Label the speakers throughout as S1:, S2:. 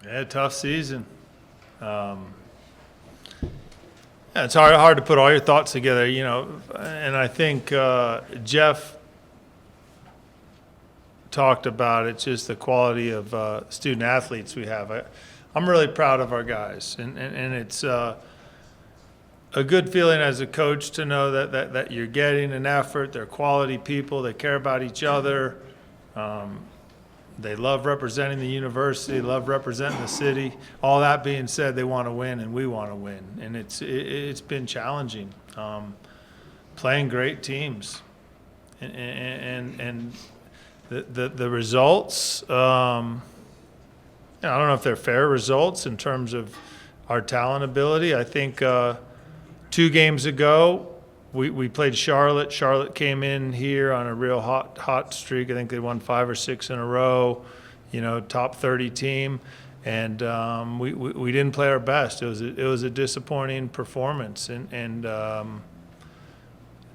S1: Yeah, tough season. Yeah, it's hard to put all your thoughts together, and I think Jeff talked about it, just the quality of student athletes we have. I'm really proud of our guys, and it's a good feeling as a coach to know that you're getting an effort. They're quality people. They care about each other. They love representing the university, love representing the city. All that being said, they want to win, and we want to win. And it's been challenging, playing great teams, and the results. I don't know if they're fair results in terms of our talent ability. I think 2 games ago, we played Charlotte. Charlotte came in here on a real hot streak. I think they won 5 or 6 in a row, top 30 team. And we didn't play our best. It was a disappointing performance. And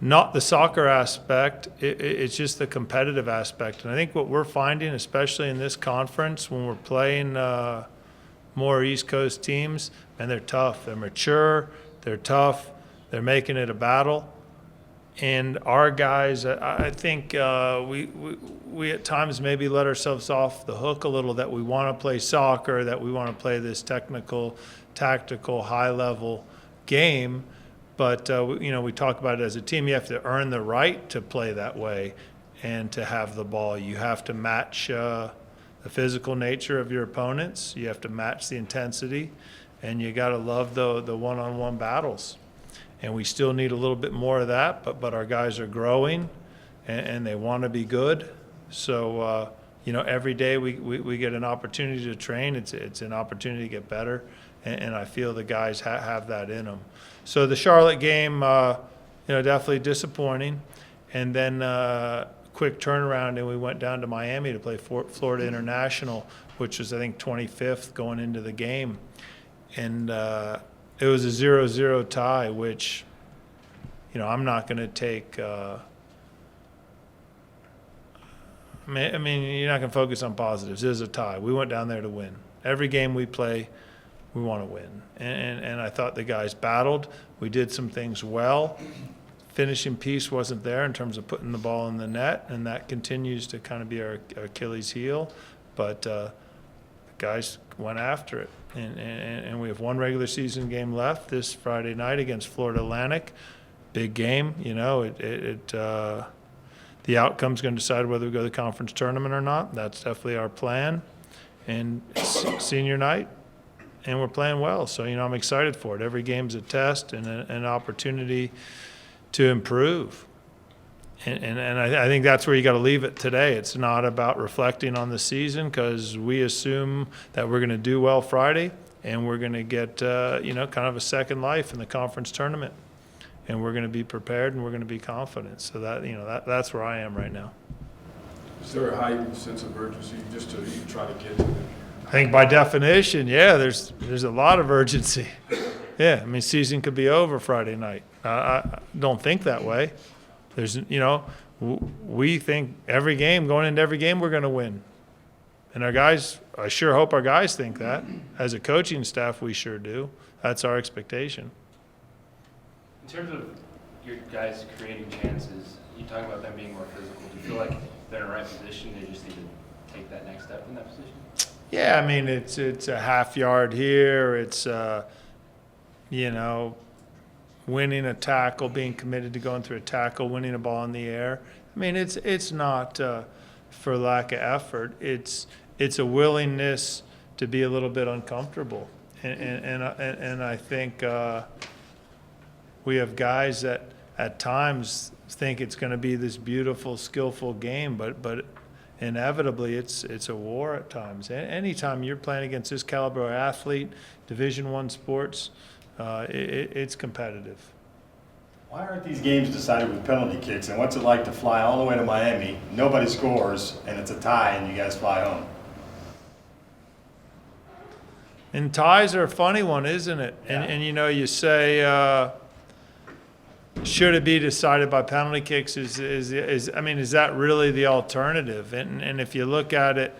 S1: not the soccer aspect, it's just the competitive aspect. And I think what we're finding, especially in this conference, when we're playing more East Coast teams, and they're tough. They're mature. They're tough. They're making it a battle. And our guys, I think we at times maybe let ourselves off the hook a little, that we want to play soccer, that we want to play this technical, tactical, high-level game. But, we talk about it as a team. You have to earn the right to play that way and to have the ball. You have to match the physical nature of your opponents. You have to match the intensity. And you got to love the one-on-one battles. And we still need a little bit more of that, but our guys are growing, and they want to be good. So, every day we get an opportunity to train. It's an opportunity to get better, and I feel the guys have that in them. So the Charlotte game, definitely disappointing. And then quick turnaround, and we went down to Miami to play Florida International, which was, I think, 25th going into the game. And it was a 0-0 tie, which, I'm not going to take I mean, you're not going to focus on positives. It was a tie. We went down there to win. Every game we play, we want to win. And I thought the guys battled. We did some things well. Finishing piece wasn't there in terms of putting the ball in the net, and that continues to kind of be our Achilles heel. But the guys went after it. And we have one regular season game left this Friday night against Florida Atlantic. Big game, the outcome's going to decide whether we go to the conference tournament or not. That's definitely our plan. And it's senior night, and we're playing well. So, I'm excited for it. Every game's a test and an opportunity to improve. And I think that's where you got to leave it today. It's not about reflecting on the season, because we assume that we're going to do well Friday, and we're going to get, kind of a second life in the conference tournament. And we're going to be prepared, and we're going to be confident. So that's where I am right now.
S2: Is there a heightened sense of urgency just to even try to get to it?
S1: I think by definition, yeah, there's a lot of urgency. Yeah, I mean, season could be over Friday night. I don't think that way. There's, we think every game, going into every game, we're going to win. And our guys, I sure hope our guys think that. As a coaching staff, we sure do. That's our expectation.
S3: In terms of your guys creating chances, you talk about them being more physical. Do you feel like they're in the right position? They just need to take that next step in that position?
S1: Yeah, I mean, it's a half yard here. It's, winning a tackle, being committed to going through a tackle, winning a ball in the air. I mean, it's not for lack of effort. It's a willingness to be a little bit uncomfortable, and I think we have guys that at times think it's going to be this beautiful, skillful game, but inevitably it's a war at times. Anytime you're playing against this caliber of athlete, Division I sports, it's competitive.
S4: Why aren't these games decided with penalty kicks? And what's it like to fly all the way to Miami, nobody scores, and it's a tie, and you guys fly home?
S1: And ties are a funny one, isn't it?
S4: Yeah.
S1: And you say, should it be decided by penalty kicks? Is that really the alternative? And if you look at it,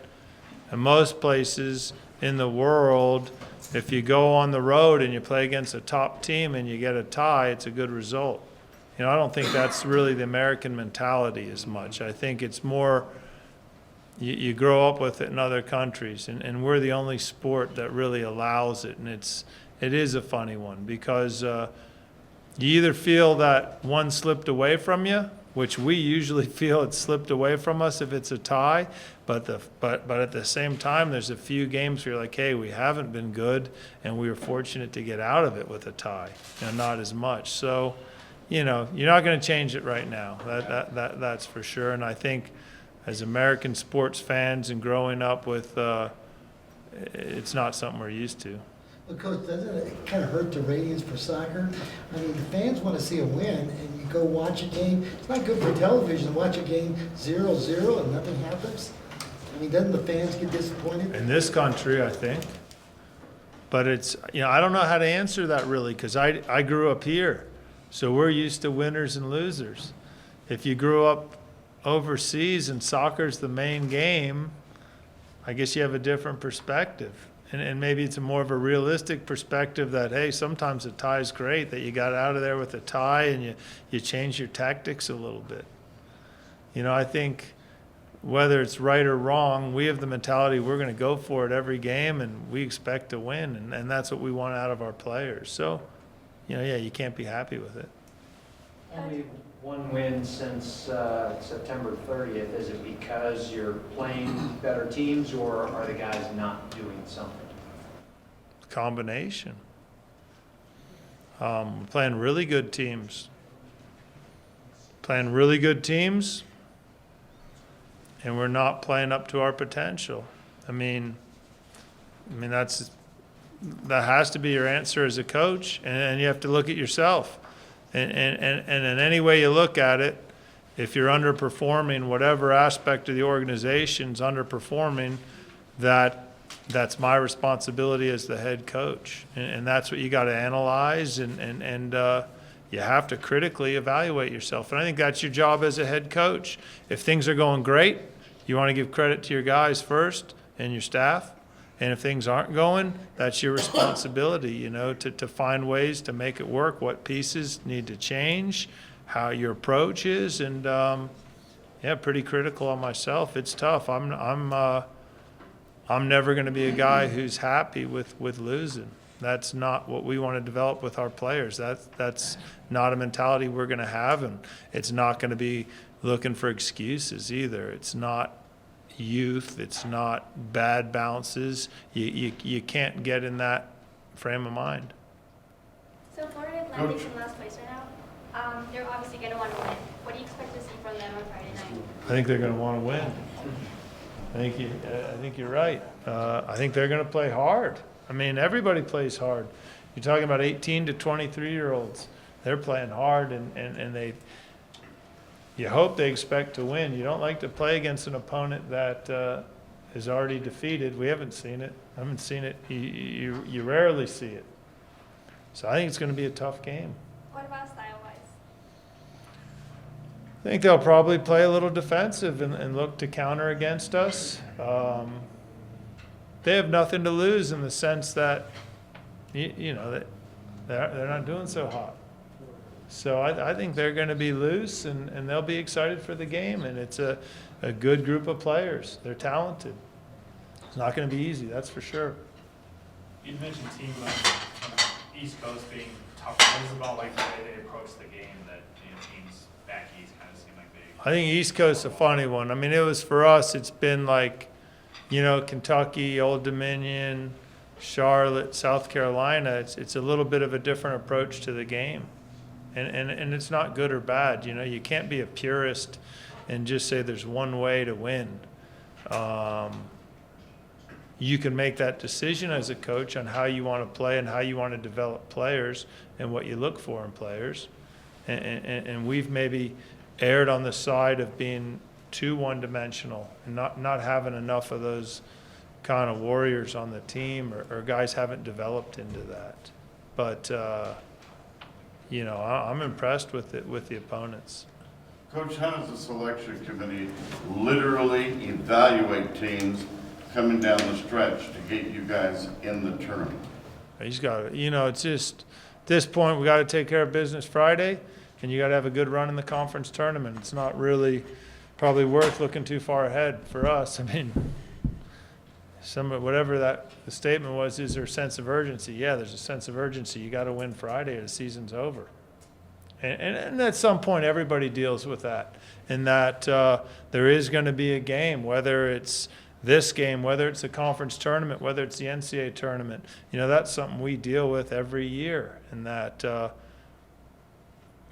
S1: in most places, in the world, if you go on the road and you play against a top team and you get a tie, it's a good result. You know, I don't think that's really the American mentality as much. I think it's more you grow up with it in other countries, and we're the only sport that really allows it, and it is a funny one because you either feel that one slipped away from you, which we usually feel it slipped away from us if it's a tie, but at the same time, there's a few games where you're like, hey, we haven't been good, and we were fortunate to get out of it with a tie, and not as much. So, you know, you're not going to change it right now. That's for sure. And I think as American sports fans and growing up with, it's not something we're used to.
S5: Well, Coach, doesn't it kind of hurt the ratings for soccer? I mean, the fans want to see a win, and you go watch a game. It's not good for television to watch a game 0-0 and nothing happens. I mean, doesn't the fans get disappointed?
S1: In this country, I think. But it's, you know, I don't know how to answer that really because I grew up here. So we're used to winners and losers. If you grew up overseas and soccer's the main game, I guess you have a different perspective. And maybe it's a more of a realistic perspective that, hey, sometimes a tie is great, that you got out of there with a tie and you change your tactics a little bit. You know, I think whether it's right or wrong, we have the mentality we're going to go for it every game and we expect to win. And that's what we want out of our players. So, you know, yeah, you can't be happy with it.
S6: Only one win since September 30th. Is it because you're playing better teams, or are the guys not doing something?
S1: Combination. We're playing really good teams. And we're not playing up to our potential. I mean that has to be your answer as a coach, and you have to look at yourself. And in any way you look at it, if you're underperforming, whatever aspect of the organization's underperforming, that's my responsibility as the head coach. And that's what you got to analyze, and you have to critically evaluate yourself. And I think that's your job as a head coach. If things are going great, you want to give credit to your guys first and your staff. And if things aren't going, that's your responsibility, you know, to find ways to make it work, what pieces need to change, how your approach is, and yeah, pretty critical on myself. It's tough. I'm never going to be a guy who's happy with losing. That's not what we want to develop with our players. That's not a mentality we're going to have, and it's not going to be looking for excuses either. It's not youth. It's not bad bounces. You can't get in that frame of mind.
S7: So Florida Atlantic's in last place right now. They're obviously going to want to win. What do you expect to see from them on Friday night?
S1: I think they're going to want to win. I think you're right. I think they're going to play hard. I mean, everybody plays hard. You're talking about 18 to 23-year-olds. They're playing hard, and you hope they expect to win. You don't like to play against an opponent that is already defeated. We haven't seen it. I haven't seen it. You rarely see it. So I think it's going to be a tough game.
S7: What about style-wise?
S1: I think they'll probably play a little defensive and look to counter against us. They have nothing to lose in the sense that, you know, that they're not doing so hot. So I think they're going to be loose, and they'll be excited for the game. And it's a good group of players. They're talented. It's not going to be easy, that's for sure.
S8: You mentioned team from the East Coast being tough. What is it about like the way they approach the game that teams back east kind of seem like they?
S1: I think East Coast's a funny one. I mean, it was for us. It's been like, you know, Kentucky, Old Dominion, Charlotte, South Carolina. It's a little bit of a different approach to the game, and it's not good or bad. You know, you can't be a purist and just say there's one way to win. You can make that decision as a coach on how you want to play and how you want to develop players and what you look for in players. And we've maybe erred on the side of being too one-dimensional and not having enough of those kind of warriors on the team, or guys haven't developed into that. But, you know, I'm impressed with the opponents.
S9: Coach, how does the selection committee literally evaluate teams coming down the stretch to get you guys in the tournament?
S1: He's got to, it's just, at this point, we got to take care of business Friday, and you got to have a good run in the conference tournament. It's not really probably worth looking too far ahead for us. I mean, whatever the statement was, is there a sense of urgency? Yeah, there's a sense of urgency. You got to win Friday or the season's over. And at some point, everybody deals with that, in that there is going to be a game, whether it's this game, whether it's a conference tournament, whether it's the NCAA tournament. That's something we deal with every year, and that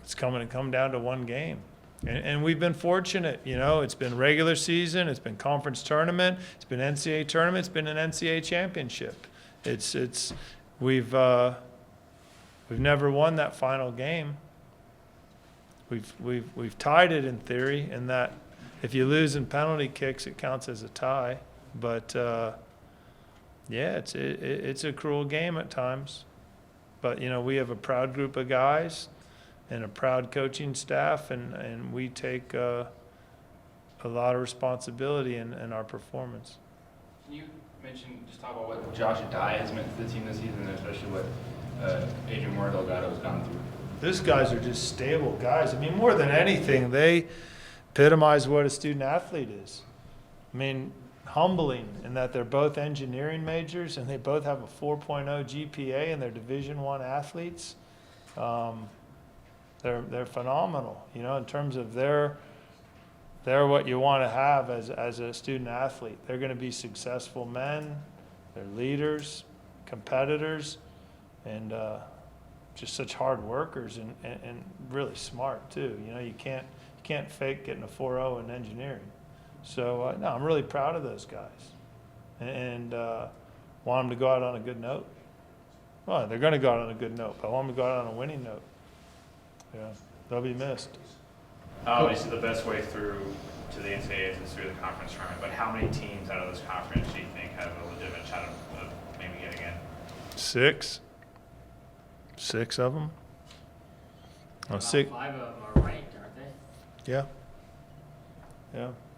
S1: it's coming to come down to one game. And we've been fortunate, it's been regular season, it's been conference tournament, it's been NCAA tournament, it's been an NCAA championship. We've never won that final game. We've tied it in theory, in that if you lose in penalty kicks, it counts as a tie. But yeah, it's a cruel game at times. But we have a proud group of guys and a proud coaching staff, and we take a lot of responsibility in our performance.
S3: Can you just talk about what Josh Adai has meant to the team this season, and especially what Adrian Moore Delgado's gone through?
S1: These guys are just stable guys. I mean, more than anything, they epitomize what a student athlete is. I mean, humbling in that they're both engineering majors and they both have a 4.0 GPA and they're Division I athletes. They're phenomenal, in terms of they're what you want to have as a student athlete. They're going to be successful men, they're leaders, competitors, and just such hard workers and really smart too. You can't fake getting a 4.0 in engineering. So no, I'm really proud of those guys, and want them to go out on a good note. Well, they're going to go out on a good note, but I want them to go out on a winning note. Yeah, they'll be missed.
S8: Obviously, the best way through to the NCAAs is through the conference tournament, but how many teams out of this conference do you think have a legitimate shot of maybe getting in?
S1: Six of them. Oh, six.
S10: 5 of them are ranked, aren't they?
S1: Yeah.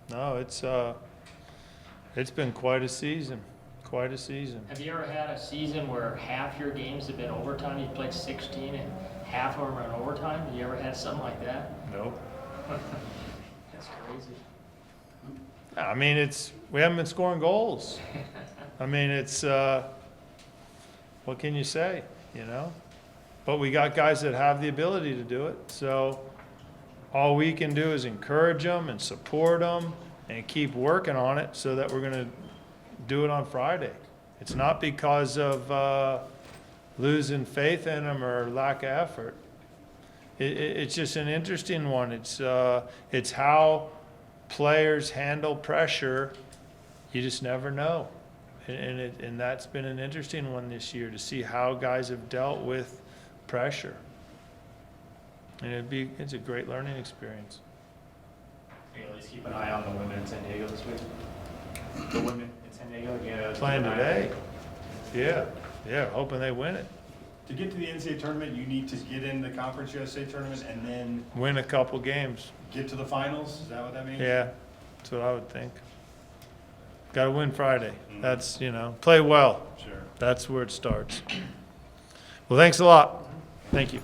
S1: No, it's been quite a season.
S10: Have you ever had a season where half your games have been overtime? You played 16 and half of them are in overtime? Have you ever had something like that?
S1: Nope.
S10: That's crazy.
S1: I mean, we haven't been scoring goals. I mean, what can you say, But we got guys that have the ability to do it. So all we can do is encourage them and support them and keep working on it so that we're going to do it on Friday. It's not because of losing faith in them or lack of effort. It's just an interesting one. It's how players handle pressure. You just never know. And that's been an interesting one this year, to see how guys have dealt with pressure. And it's a great learning experience.
S8: At least keep an eye on the women in San Diego this week. The women in San Diego,
S1: Playing today. Yeah, hoping they win it.
S4: To get to the NCAA tournament, you need to get in the Conference USA tournament and then
S1: Win a couple games.
S4: get to the finals? Is that what that means?
S1: Yeah, that's what I would think. Got to win Friday. That's, play well.
S4: Sure.
S1: That's where it starts. Well, thanks a lot. Thank you.